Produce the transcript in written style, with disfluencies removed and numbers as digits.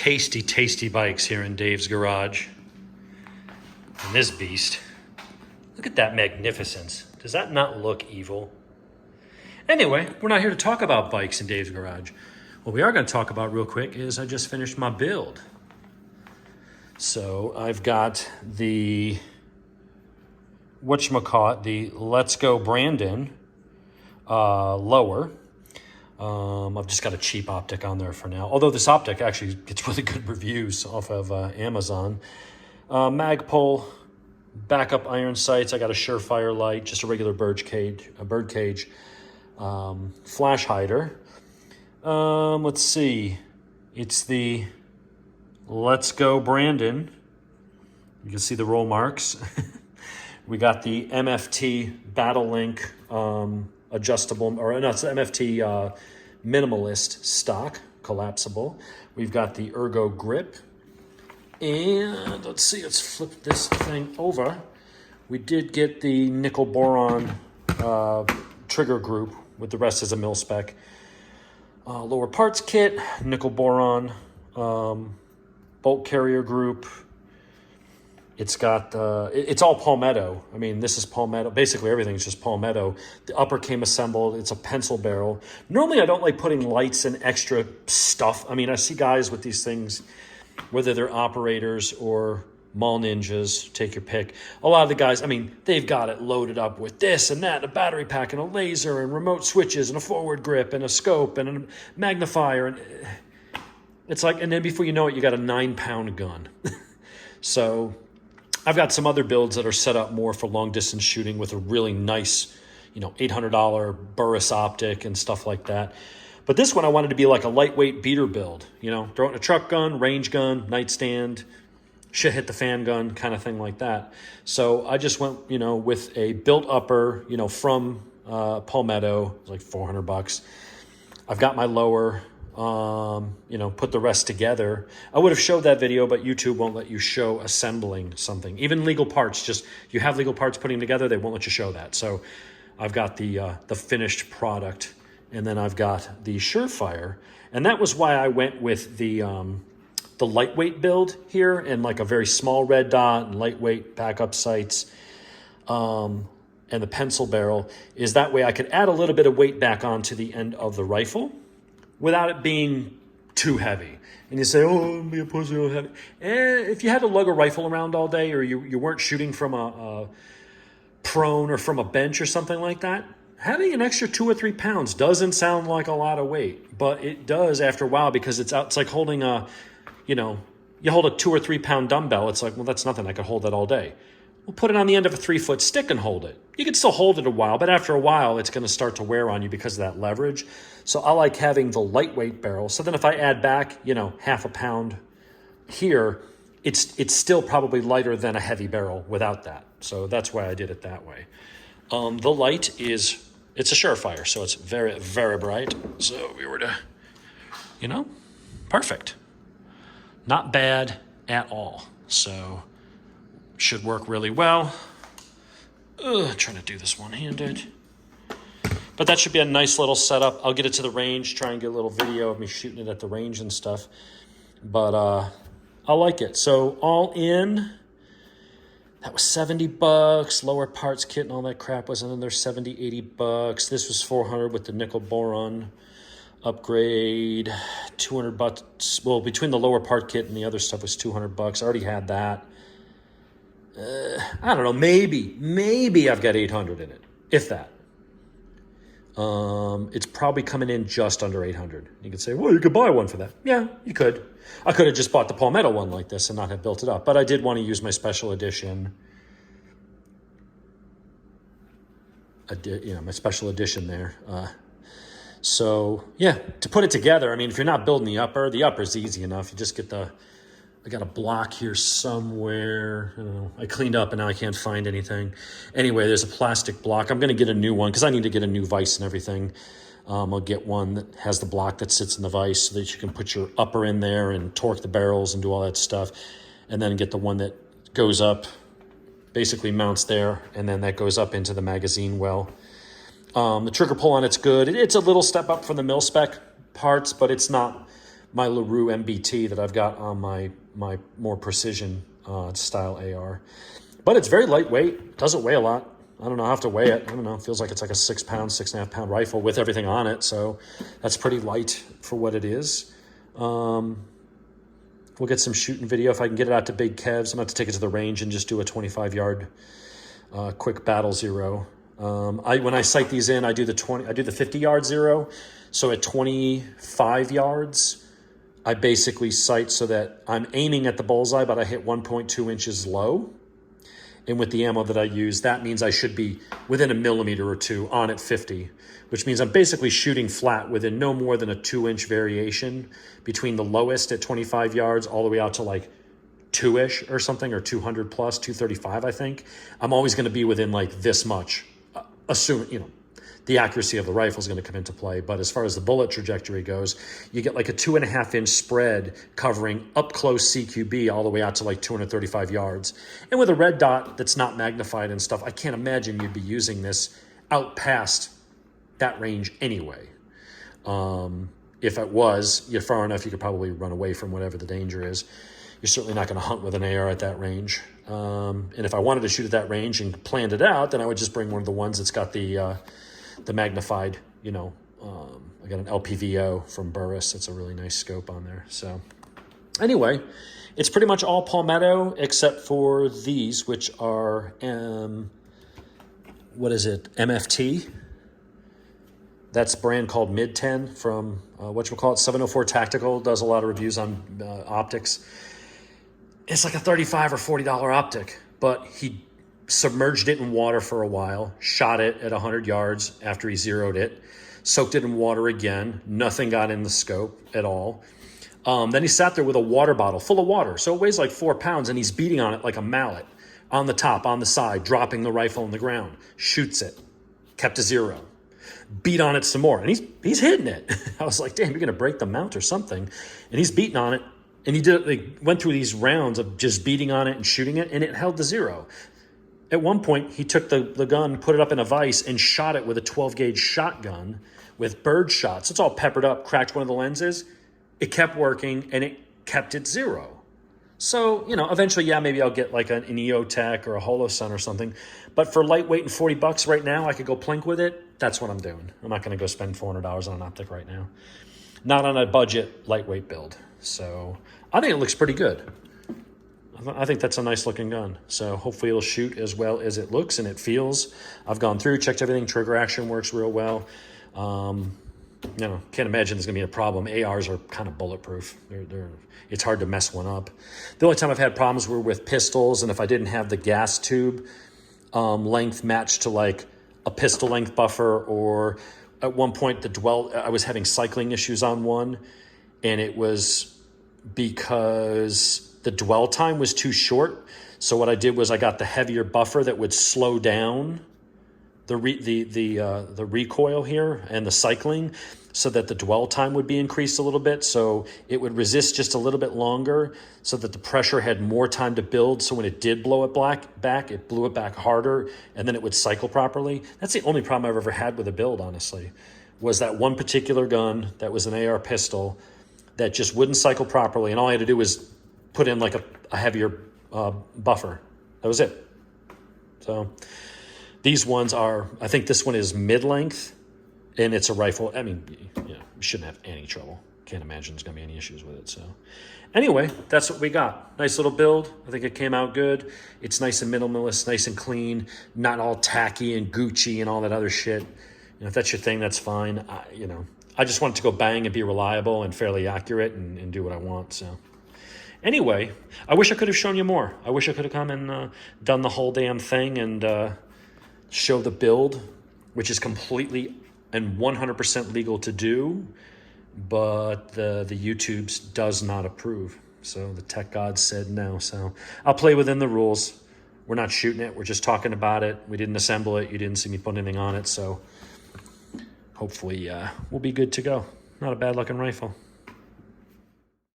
tasty, tasty bikes here in Dave's garage. And this beast, look at that magnificence. Does that not look evil? Anyway, we're not here to talk about bikes in Dave's garage. What we are going to talk about real quick is I just finished my build. So I've got the, whatchamacallit, the Let's Go Brandon lower. I've just got a cheap optic on there for now. Although this optic actually gets really good reviews off of Amazon. Magpul, backup iron sights. I got a Surefire light, just a regular bird cage, flash hider. Let's see. It's the Let's Go Brandon. You can see the roll marks. We got the MFT Battle Link adjustable, or no, it's the MFT minimalist stock, collapsible. We've got the Ergo grip. And let's see, let's flip this thing over. We did get the nickel boron trigger group with the rest as a mil spec. Lower parts kit, nickel boron, bolt carrier group. It's got, it's all palmetto. I mean, this is palmetto. Basically, everything's just palmetto. The upper came assembled. It's a pencil barrel. Normally, I don't like putting lights and extra stuff. I mean, I see guys with these things, whether they're operators or mall ninjas, take your pick. A lot of the guys, I mean, they've got it loaded up with this and that, and a battery pack and a laser and remote switches and a forward grip and a scope and a magnifier. And it's like, and then before you know it, you got a 9-pound gun. So I've got some other builds that are set up more for long distance shooting with a really nice, $800 Burris optic and stuff like that. But this one I wanted to be like a lightweight beater build, throw it in a truck gun, range gun, nightstand, shit hit the fan gun, kind of thing like that. So I just went, with a built upper, from Palmetto, it was like $400. I've got my lower, put the rest together. I would have showed that video, but YouTube won't let you show assembling something. Even legal parts, just you have legal parts putting together, they won't let you show that. So I've got the finished product, and then I've got the Surefire. And that was why I went with the lightweight build here, and like a very small red dot and lightweight backup sights, and the pencil barrel, is that way I could add a little bit of weight back onto the end of the rifle without it being too heavy. And you say, oh, I'm be a pussy, heavy. If you had to lug a rifle around all day, or you weren't shooting from a prone or from a bench or something like that, having an extra 2 or 3 pounds doesn't sound like a lot of weight, but it does after a while, because it's like holding a, you hold a 2 or 3 pound dumbbell. It's like, well, that's nothing. I could hold that all day. We'll put it on the end of a 3-foot stick and hold it. You can still hold it a while, but after a while, it's going to start to wear on you because of that leverage. So I like having the lightweight barrel. So then if I add back, half a pound here, it's still probably lighter than a heavy barrel without that. So that's why I did it that way. The light it's a Surefire, so it's very, very bright. So if we were to, perfect. Not bad at all. So should work really well. Trying to do this one-handed. But that should be a nice little setup. I'll get it to the range, try and get a little video of me shooting it at the range and stuff. But I like it. So all in, that was $70. Lower parts kit and all that crap was another $70, $80. This was $400 with the nickel boron upgrade. $200. Well, between the lower part kit and the other stuff was $200. I already had that. I don't know, maybe I've got 800 in it, if that. It's probably coming in just under 800. You could say, well, you could buy one for that. Yeah, you could. I could have just bought the Palmetto one like this and not have built it up, but I did want to use my special edition. My special edition there. So yeah, to put it together, I mean, if you're not building the upper's easy enough. You just get I got a block here somewhere. I cleaned up and now I can't find anything. Anyway, there's a plastic block. I'm going to get a new one because I need to get a new vise and everything. I'll get one that has the block that sits in the vise so that you can put your upper in there and torque the barrels and do all that stuff. And then get the one that goes up, basically mounts there, and then that goes up into the magazine well. The trigger pull on it's good. It's a little step up from the mil-spec parts, but it's not my LaRue MBT that I've got on my more precision style AR. But it's very lightweight, doesn't weigh a lot. I don't know, I have to weigh it. I don't know, it feels like it's like a 6 pound, 6.5 pound rifle with everything on it. So that's pretty light for what it is. We'll get some shooting video if I can get it out to Big Kev's. I'm going to take it to the range and just do a 25-yard quick battle zero. When I sight these in, I do the 50-yard zero. So at 25 yards, I basically sight so that I'm aiming at the bullseye, but I hit 1.2 inches low. And with the ammo that I use, that means I should be within a millimeter or two on at 50, which means I'm basically shooting flat within no more than a 2-inch variation between the lowest at 25 yards all the way out to like 2-ish or something, or 200 plus, 235, I think. I'm always going to be within like this much, assuming, you know, the accuracy of the rifle is going to come into play. But as far as the bullet trajectory goes, you get like a 2.5-inch spread covering up close CQB all the way out to like 235 yards. And with a red dot that's not magnified and stuff, I can't imagine you'd be using this out past that range anyway. If it was, you're far enough, you could probably run away from whatever the danger is. You're certainly not going to hunt with an AR at that range. And if I wanted to shoot at that range and planned it out, then I would just bring one of the ones that's got the magnified, you know, I got an LPVO from Burris. It's a really nice scope on there. So anyway, it's pretty much all Palmetto except for these, which are, what is it, MFT. That's a brand called Mid-10 from, whatchamacallit, 704 Tactical, does a lot of reviews on optics. It's like a $35 or $40 optic, but he submerged it in water for a while, shot it at 100 yards after he zeroed it, soaked it in water again, nothing got in the scope at all. Then he sat there with a water bottle full of water, so it weighs like 4 pounds, and he's beating on it like a mallet, on the top, on the side, dropping the rifle on the ground, shoots it, kept a zero, beat on it some more, and he's hitting it. I was like, damn, you're going to break the mount or something. And he's beating on it, and he went through these rounds of just beating on it and shooting it, and it held the zero. At one point, he took the gun, put it up in a vise, and shot it with a 12-gauge shotgun with bird shots. It's all peppered up, cracked one of the lenses. It kept working, and it kept it zero. So, you know, eventually, yeah, maybe I'll get like an EOTech or a Holosun or something. But for lightweight and $40 right now, I could go plink with it. That's what I'm doing. I'm not going to go spend $400 on an optic right now. Not on a budget lightweight build. So I think it looks pretty good. I think that's a nice looking gun. So hopefully it'll shoot as well as it looks and it feels. I've gone through, checked everything. Trigger action works real well. You know, can't imagine there's gonna be a problem. ARs are kind of bulletproof. It's hard to mess one up. The only time I've had problems were with pistols, and if I didn't have the gas tube length matched to like a pistol length buffer, or at one point I was having cycling issues on one, and it was because the dwell time was too short. So what I did was I got the heavier buffer that would slow down the recoil here and the cycling, so that the dwell time would be increased a little bit. So it would resist just a little bit longer, so that the pressure had more time to build. So when it did blow it back, it blew it back harder, and then it would cycle properly. That's the only problem I've ever had with a build, honestly, was that one particular gun that was an AR pistol that just wouldn't cycle properly. And all I had to do was put in like a heavier buffer. That was it. So these ones are, I think this one is mid-length, and it's a rifle. I mean, you shouldn't have any trouble. Can't imagine there's gonna be any issues with it. So anyway, that's what we got. Nice little build. I think it came out good. It's nice and minimalist, nice and clean, not all tacky and Gucci and all that other shit. You know, if that's your thing, that's fine. I just want it to go bang and be reliable and fairly accurate and do what I want. So anyway, I wish I could have shown you more. I wish I could have come and done the whole damn thing and show the build, which is completely and 100% legal to do, but the YouTubes does not approve. So the tech gods said no. So I'll play within the rules. We're not shooting it. We're just talking about it. We didn't assemble it. You didn't see me put anything on it. So hopefully we'll be good to go. Not a bad looking rifle.